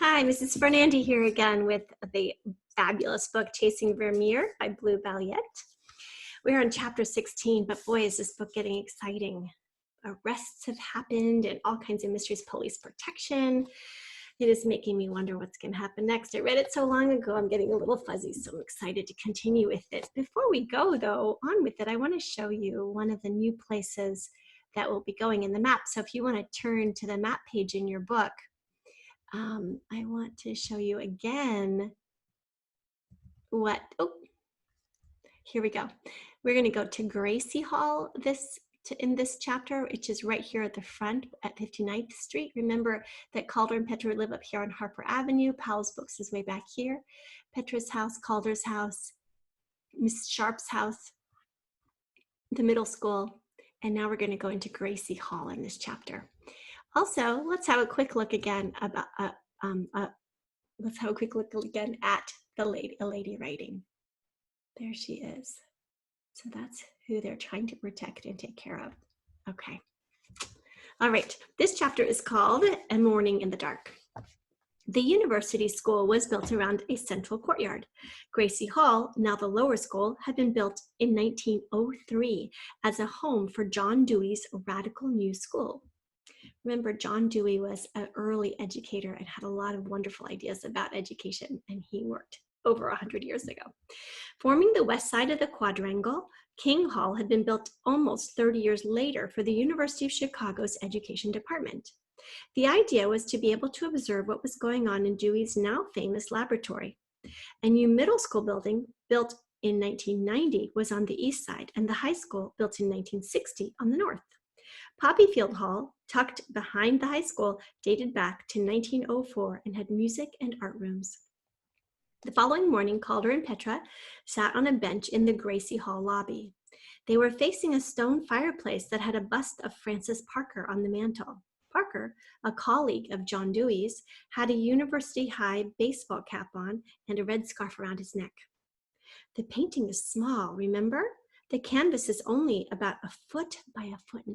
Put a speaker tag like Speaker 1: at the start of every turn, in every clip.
Speaker 1: Hi, Mrs. Fernandi here again with the fabulous book, Chasing Vermeer by Blue Balliett. We're on chapter 16, but boy, is this book getting exciting. Arrests have happened and all kinds of mysteries, police protection. It is making me wonder what's going to happen next. I read it so long ago, I'm getting a little fuzzy, so I'm excited to continue with it. Before we go, though, on with it, I want to show you one of the new places that will be going in the map. So if you want to turn to the map page in your book, I want to show you again here we go. We're going to go to Gracie Hall in this chapter, which is right here at the front at 59th Street. Remember that Calder and Petra live up here on Harper Avenue. Powell's Books is way back here. Petra's house, Calder's house, Miss Sharp's house, the middle school, and now we're going to go into Gracie Hall in this chapter. Also, let's have a quick look again at a lady writing. There she is. So that's who they're trying to protect and take care of. Okay. All right. This chapter is called A Morning in the Dark. The university school was built around a central courtyard. Gracie Hall, now the lower school, had been built in 1903 as a home for John Dewey's radical new school. Remember, John Dewey was an early educator and had a lot of wonderful ideas about education, and he worked over 100 years ago. Forming the west side of the quadrangle, King Hall had been built almost 30 years later for the University of Chicago's education department. The idea was to be able to observe what was going on in Dewey's now famous laboratory. A new middle school building built in 1990 was on the east side, and the high school, built in 1960, on the north. Poppyfield Hall, tucked behind the high school, dated back to 1904 and had music and art rooms. The following morning, Calder and Petra sat on a bench in the Gracie Hall lobby. They were facing a stone fireplace that had a bust of Francis Parker on the mantel. Parker, a colleague of John Dewey's, had a university-high baseball cap on and a red scarf around his neck. The painting is small, remember? The canvas is only about 1 foot by 1.5 feet.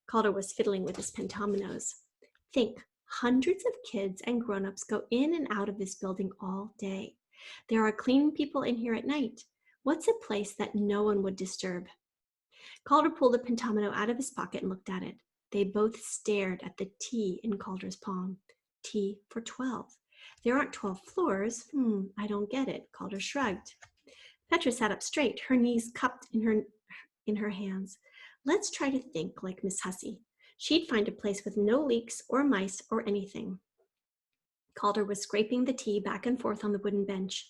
Speaker 1: Calder was fiddling with his pentominoes. Think, hundreds of kids and grown-ups go in and out of this building all day. There are cleaning people in here at night. What's a place that no one would disturb? Calder pulled a pentomino out of his pocket and looked at it. They both stared at the T in Calder's palm. T for 12. There aren't 12 floors. I don't get it. Calder shrugged. Petra sat up straight, her knees cupped in her hands. Let's try to think like Miss Hussey. She'd find a place with no leaks or mice or anything. Calder was scraping the tea back and forth on the wooden bench.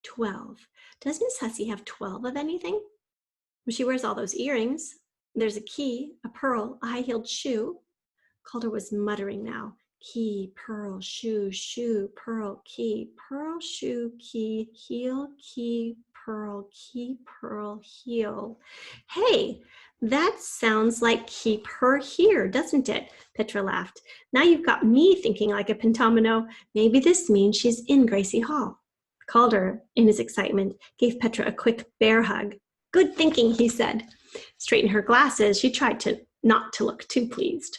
Speaker 1: 12. Does Miss Hussey have 12 of anything? She wears all those earrings. There's a key, a pearl, a high-heeled shoe. Calder was muttering now. Key, pearl, shoe, shoe, pearl, key, pearl, shoe, key, heel, key, pearl, heel. Hey, that sounds like keep her here, doesn't it? Petra laughed. Now you've got me thinking like a pentomino. Maybe this means she's in Gracie Hall. Calder, in his excitement, gave Petra a quick bear hug. Good thinking, he said. Straightening her glasses, she tried not to look too pleased.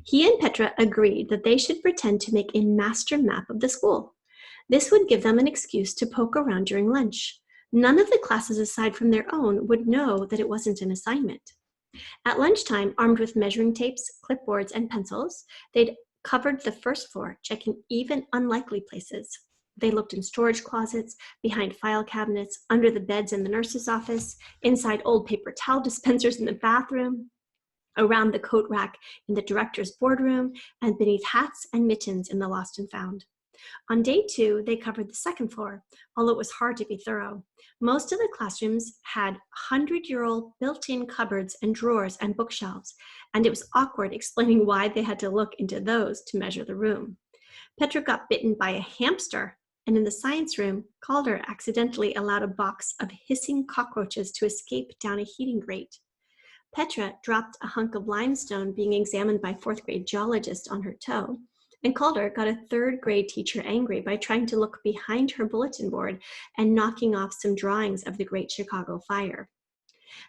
Speaker 1: He and Petra agreed that they should pretend to make a master map of the school. This would give them an excuse to poke around during lunch. None of the classes aside from their own would know that it wasn't an assignment. At lunchtime, armed with measuring tapes, clipboards, and pencils, they'd covered the first floor, checking even unlikely places. They looked in storage closets, behind file cabinets, under the beds in the nurse's office, inside old paper towel dispensers in the bathroom, around the coat rack in the director's boardroom, and beneath hats and mittens in the lost and found. On day 2, they covered the second floor, although it was hard to be thorough. Most of the classrooms had 100-year-old built-in cupboards and drawers and bookshelves, and it was awkward explaining why they had to look into those to measure the room. Petra got bitten by a hamster, and in the science room, Calder accidentally allowed a box of hissing cockroaches to escape down a heating grate. Petra dropped a hunk of limestone being examined by 4th-grade geologist on her toe, and Calder got a 3rd-grade teacher angry by trying to look behind her bulletin board and knocking off some drawings of the Great Chicago Fire.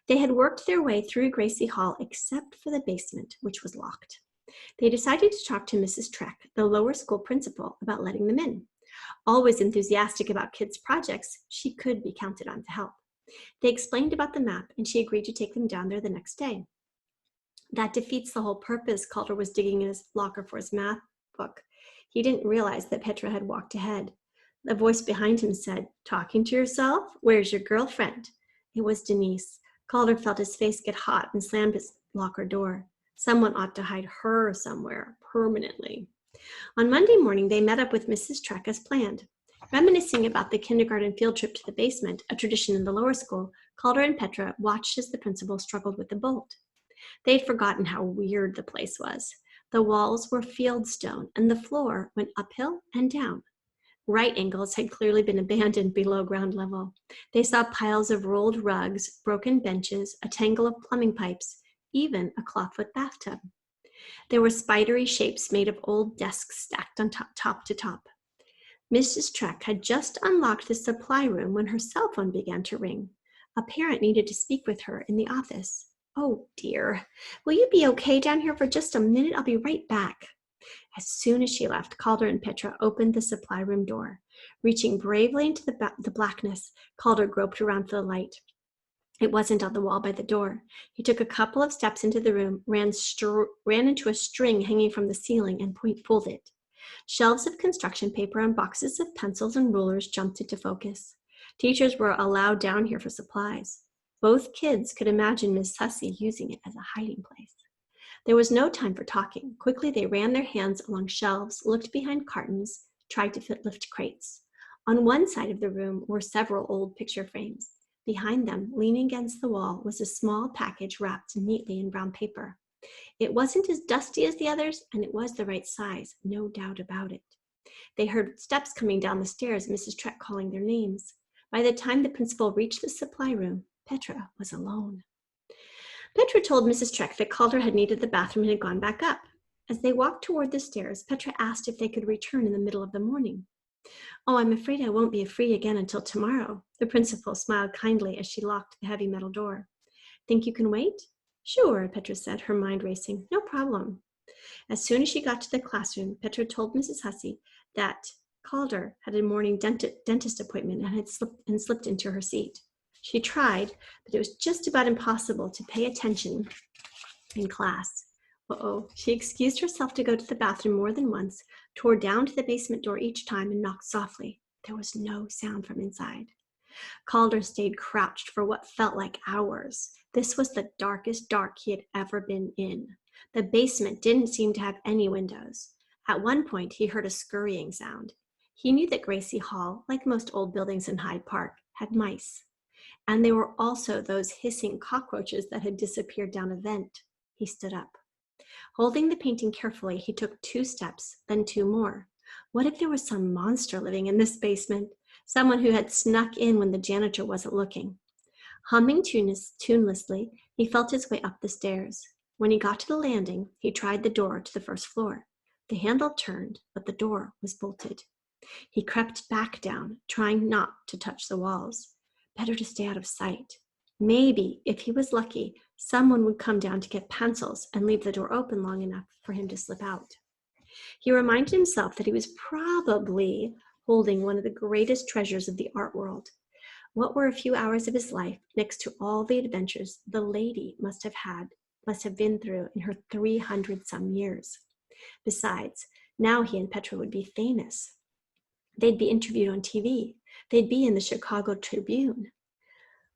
Speaker 1: They had worked their way through Gracie Hall except for the basement, which was locked. They decided to talk to Mrs. Trek, the lower school principal, about letting them in. Always enthusiastic about kids' projects, she could be counted on to help. They explained about the map, and she agreed to take them down there the next day. That defeats the whole purpose, Calder was digging in his locker for his math book. He didn't realize that Petra had walked ahead. A voice behind him said, "Talking to yourself? Where's your girlfriend?" It was Denise. Calder felt his face get hot and slammed his locker door. Someone ought to hide her somewhere, permanently. On Monday morning, they met up with Mrs. Trek as planned. Reminiscing about the kindergarten field trip to the basement, a tradition in the lower school, Calder and Petra watched as the principal struggled with the bolt. They'd forgotten how weird the place was. The walls were fieldstone, and the floor went uphill and down. Right angles had clearly been abandoned below ground level. They saw piles of rolled rugs, broken benches, a tangle of plumbing pipes, even a clawfoot bathtub. There were spidery shapes made of old desks stacked on top to top. Mrs. Trek had just unlocked the supply room when her cell phone began to ring. A parent needed to speak with her in the office. "Oh dear, will you be okay down here for just a minute? I'll be right back." As soon as she left, Calder and Petra opened the supply room door. Reaching bravely into the blackness, Calder groped around for the light. It wasn't on the wall by the door. He took a couple of steps into the room, ran into a string hanging from the ceiling, and pulled it. Shelves of construction paper and boxes of pencils and rulers jumped into focus. Teachers were allowed down here for supplies. Both kids could imagine Miss Hussey using it as a hiding place. There was no time for talking. Quickly, they ran their hands along shelves, looked behind cartons, tried to lift crates. On one side of the room were several old picture frames. Behind them, leaning against the wall, was a small package wrapped neatly in brown paper. It wasn't as dusty as the others, and it was the right size, no doubt about it. They heard steps coming down the stairs, Mrs. Trek calling their names. By the time the principal reached the supply room, Petra was alone. Petra told Mrs. Trek that Calder had needed the bathroom and had gone back up. As they walked toward the stairs, Petra asked if they could return in the middle of the morning. "Oh, I'm afraid I won't be free again until tomorrow." The principal smiled kindly as she locked the heavy metal door. "Think you can wait?" "Sure," Petra said, her mind racing. "No problem." As soon as she got to the classroom, Petra told Mrs. Hussey that Calder had a morning dentist appointment and had slipped into her seat. She tried, but it was just about impossible to pay attention in class. She excused herself to go to the bathroom more than once, tore down to the basement door each time, and knocked softly. There was no sound from inside. Calder stayed crouched for what felt like hours. This was the darkest dark he had ever been in. The basement didn't seem to have any windows. At one point, he heard a scurrying sound. He knew that Gracie Hall, like most old buildings in Hyde Park, had mice. And there were also those hissing cockroaches that had disappeared down a vent. He stood up. Holding the painting carefully, he took 2 steps, then 2 more. What if there was some monster living in this basement? Someone who had snuck in when the janitor wasn't looking. Humming tunelessly, he felt his way up the stairs. When he got to the landing, he tried the door to the first floor. The handle turned, but the door was bolted. He crept back down, trying not to touch the walls. Better to stay out of sight. Maybe, if he was lucky, someone would come down to get pencils and leave the door open long enough for him to slip out. He reminded himself that he was probably holding one of the greatest treasures of the art world. What were a few hours of his life next to all the adventures the lady must have been through in her 300-some years? Besides, now he and Petra would be famous. They'd be interviewed on TV. They'd be in the Chicago Tribune.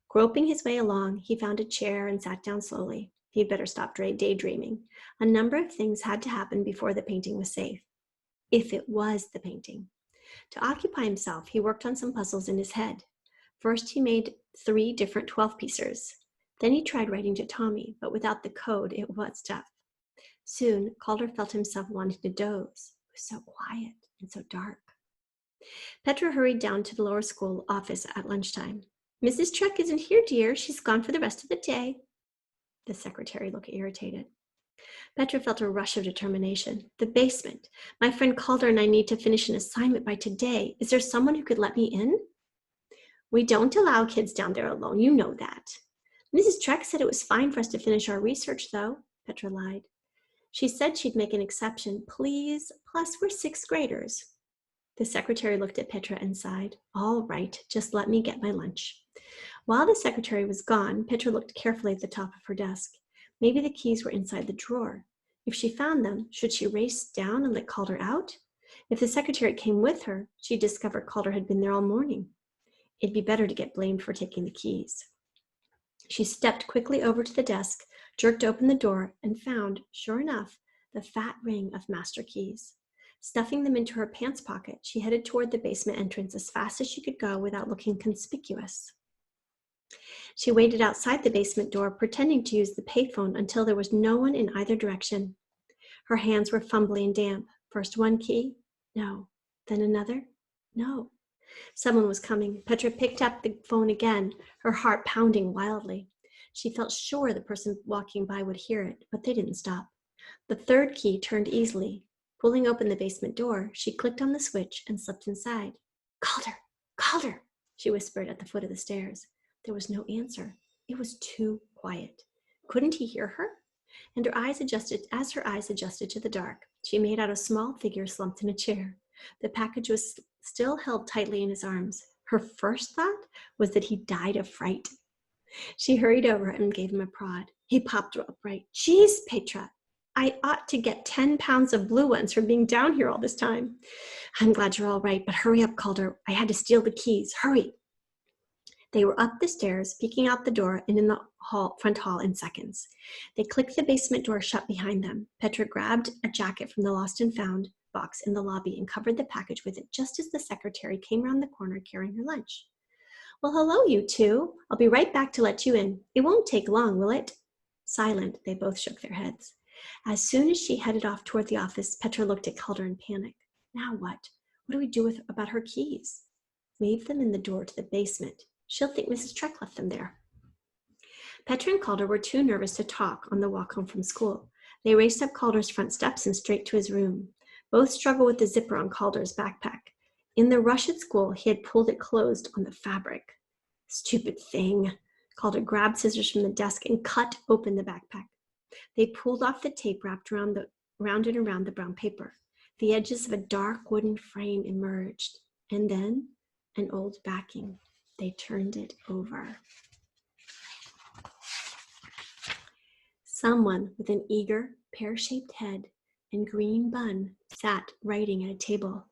Speaker 1: Groping his way along, he found a chair and sat down slowly. He'd better stop daydreaming. A number of things had to happen before the painting was safe. If it was the painting. To occupy himself, he worked on some puzzles in his head. First, he made 3 different 12-piecers. Then he tried writing to Tommy, but without the code, it was tough. Soon, Calder felt himself wanting to doze. It was so quiet and so dark. Petra hurried down to the lower school office at lunchtime. "Mrs. Trek isn't here, dear. She's gone for the rest of the day." The secretary looked irritated. Petra felt a rush of determination. "The basement. My friend Calder and I need to finish an assignment by today. Is there someone who could let me in?" "We don't allow kids down there alone. You know that." "Mrs. Trek said it was fine for us to finish our research, though," Petra lied. She said she'd make an exception, please, plus we're sixth graders. The secretary looked at Petra and sighed. All right, just let me get my lunch. While the secretary was gone, Petra looked carefully at the top of her desk. Maybe the keys were inside the drawer. If she found them, should she race down and let Calder out? If the secretary came with her, she'd discover Calder had been there all morning. It'd be better to get blamed for taking the keys. She stepped quickly over to the desk, jerked open the door, and found, sure enough, the fat ring of master keys. Stuffing them into her pants pocket, she headed toward the basement entrance as fast as she could go without looking conspicuous. She waited outside the basement door, pretending to use the payphone until there was no one in either direction. Her hands were fumbly and damp. First one key, no. Then another, no. Someone was coming. Petra picked up the phone again, her heart pounding wildly. She felt sure the person walking by would hear it, but they didn't stop. The third key turned easily. Pulling open the basement door, she clicked on the switch and slipped inside. Calder, Calder, she whispered at the foot of the stairs. There was no answer. It was too quiet. Couldn't he hear her? And her eyes adjusted to the dark. She made out a small figure slumped in a chair. The package was still held tightly in his arms. Her first thought was that he died of fright. She hurried over and gave him a prod. He popped upright. Geez, Petra, I ought to get 10 pounds of blue ones from being down here all this time. I'm glad you're all right, but hurry up, Calder. I had to steal the keys. Hurry. They were up the stairs, peeking out the door, and in the front hall in seconds. They clicked the basement door shut behind them. Petra grabbed a jacket from the lost and found box in the lobby and covered the package with it just as the secretary came around the corner carrying her lunch. Well, hello, you two. I'll be right back to let you in. It won't take long, will it? Silent, they both shook their heads. As soon as she headed off toward the office, Petra looked at Calder in panic. Now what? What do we do about her keys? Leave them in the door to the basement. She'll think Mrs. Trek left them there. Petra and Calder were too nervous to talk on the walk home from school. They raced up Calder's front steps and straight to his room. Both struggled with the zipper on Calder's backpack. In the rush at school, he had pulled it closed on the fabric. Stupid thing. Calder grabbed scissors from the desk and cut open the backpack. They pulled off the tape wrapped around the brown paper. The edges of a dark wooden frame emerged, and then an old backing. They turned it over. Someone with an eager, pear-shaped head and green bun sat writing at a table.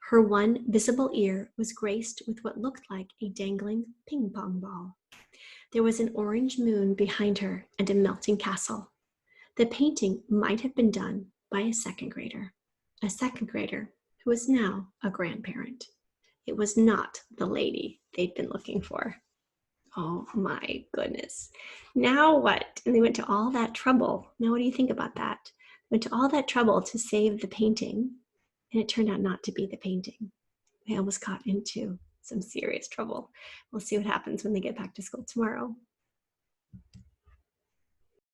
Speaker 1: Her one visible ear was graced with what looked like a dangling ping-pong ball. There was an orange moon behind her and a melting castle. The painting might have been done by a second grader who was now a grandparent. It was not the lady they'd been looking for. Oh my goodness. Now what? And they went to all that trouble. Now what do you think about that? Went to all that trouble to save the painting, and it turned out not to be the painting. They almost got into some serious trouble. We'll see what happens when they get back to school tomorrow.